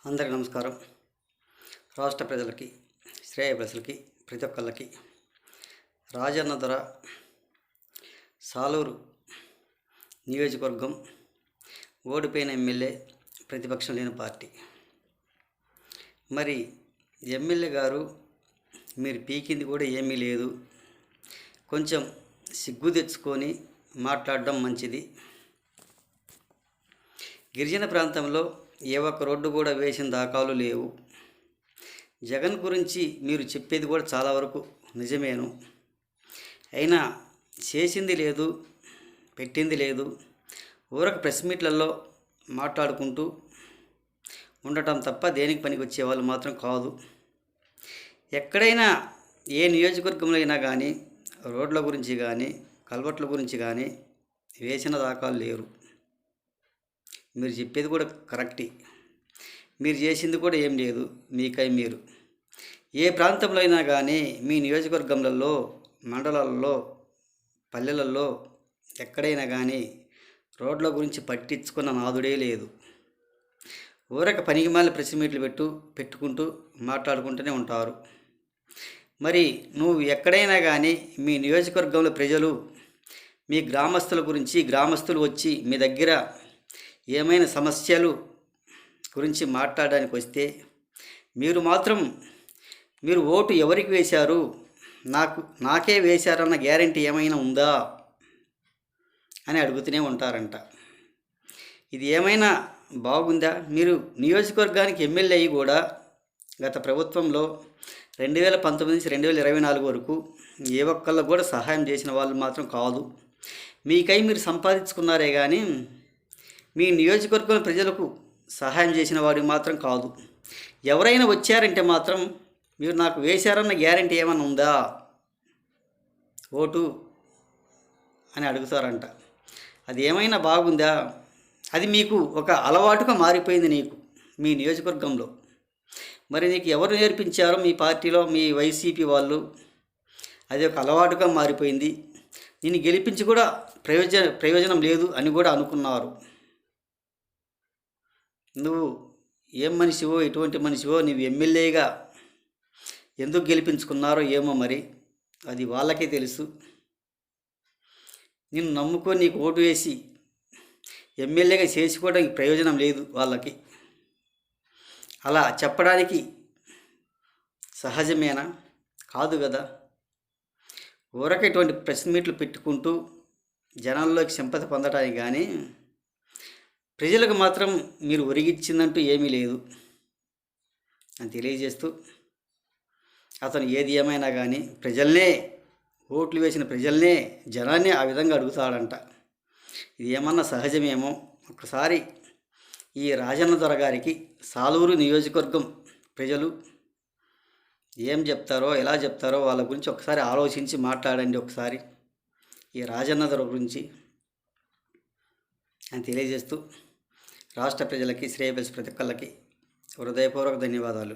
అందరికీ నమస్కారం. రాష్ట్ర ప్రజలకి, శ్రేయభిలాషులకి, ప్రతి ఒక్కళ్ళకి రాజన్న దొర సాలూరు నియోజకవర్గం ఓడిపోయిన ఎమ్మెల్యే, ప్రతిపక్షం లేని పార్టీ. మరి ఎమ్మెల్యే గారు మీరు పీకింది కూడా ఏమీ లేదు, కొంచెం సిగ్గు తెచ్చుకొని మాట్లాడడం మంచిది. గిరిజన ప్రాంతంలో ఏ ఒక్క రోడ్డు కూడా వేసిన దాఖలు లేవు. జగన్ గురించి మీరు చెప్పేది కూడా చాలా వరకు నిజమేను. అయినా చేసింది లేదు, పెట్టింది లేదు. ఊరక ప్రెస్ మీట్లలో మాట్లాడుకుంటూ ఉండటం తప్ప దేనికి పనికి వచ్చేవాళ్ళు మాత్రం కాదు. ఎక్కడైనా ఏ నియోజకవర్గంలో అయినా కానీ రోడ్ల గురించి కానీ కల్వర్ట్ల గురించి కానీ వేసిన దాఖలు లేరు. మీరు చెప్పేది కూడా కరెక్టే, మీరు చేసింది కూడా ఏం లేదు. మీకై మీరు ఏ ప్రాంతంలో అయినా కానీ మీ నియోజకవర్గంలో, మండలాల్లో, పల్లెలలో ఎక్కడైనా కానీ రోడ్ల గురించి పట్టించుకున్న నాదుడే లేదు. ఊరక పనికిమాల ప్రెస్ మీట్లు పెట్టుకుంటూ మాట్లాడుకుంటూనే ఉంటారు. మరి నువ్వు ఎక్కడైనా కానీ మీ నియోజకవర్గంలో ప్రజలు, మీ గ్రామస్తుల గురించి, గ్రామస్తులు వచ్చి మీ దగ్గర ఏమైనా సమస్యలు గురించి మాట్లాడడానికి వస్తే మీరు ఓటు ఎవరికి వేశారు, నాకే వేశారన్న గ్యారంటీ ఏమైనా ఉందా అని అడుగుతూనే ఉంటారంట. ఇది ఏమైనా బాగుందా? మీరు నియోజకవర్గానికి ఎమ్మెల్యే అయ్యి కూడా గత ప్రభుత్వంలో 2019 నుంచి 2024 వరకు ఏ ఒక్కళ్ళకు కూడా సహాయం చేసిన వాళ్ళు మాత్రం కాదు. మీకై మీరు సంపాదించుకున్నారే కానీ మీ నియోజకవర్గం ప్రజలకు సహాయం చేసిన వాడికి మాత్రం కాదు. ఎవరైనా వచ్చారంటే మాత్రం మీరు నాకు వేశారన్న గ్యారంటీ ఏమైనా ఉందా ఓటు అని అడుగుతారంట. అది ఏమైనా బాగుందా? అది మీకు ఒక అలవాటుగా మారిపోయింది నీకు మీ నియోజకవర్గంలో. మరి నీకు ఎవరు నేర్పించారో మీ పార్టీలో, మీ వైసీపీ వాళ్ళు, అది ఒక అలవాటుగా మారిపోయింది. నిన్ను గెలిపించి కూడా ప్రయోజనం లేదు అని కూడా అనుకున్నారు. నువ్వు ఏం మనిషివో, ఎటువంటి మనిషివో, నువ్వు ఎమ్మెల్యేగా ఎందుకు గెలిపించుకున్నారో ఏమో మరి అది వాళ్ళకే తెలుసు. నిన్ను నమ్ముకొని నీకు ఓటు వేసి ఎమ్మెల్యేగా చేసుకోవడానికి ప్రయోజనం లేదు వాళ్ళకి. అలా చెప్పడానికి సహజమేనా? కాదు కదా. ఊరక ఇటువంటి ప్రెస్ మీట్లు పెట్టుకుంటూ జనాల్లోకి సింపతి పొందడానికి కానీ ప్రజలకు మాత్రం మీరు ఒరిగిచ్చిందంటూ ఏమీ లేదు అని తెలియజేస్తూ, అతను ఏది ఏమైనా కానీ ప్రజల్నే, ఓట్లు వేసిన ప్రజల్నే, జనాన్నే ఆ విధంగా అడుగుతాడంట. ఇది ఏమన్నా సహజమేమో. ఒకసారి ఈ రాజన్న దొర గారికి సాలూరు నియోజకవర్గం ప్రజలు ఏం చెప్తారో, ఎలా చెప్తారో వాళ్ళ గురించి ఒకసారి ఆలోచించి మాట్లాడండి ఒకసారి ఈ రాజన్న దొర గురించి అని తెలియజేస్తూ, రాష్ట్ర ప్రజలకి, శ్రేయభిలాషులకి, ప్రతి ఒక్కళ్ళకి హృదయపూర్వక ధన్యవాదాలు.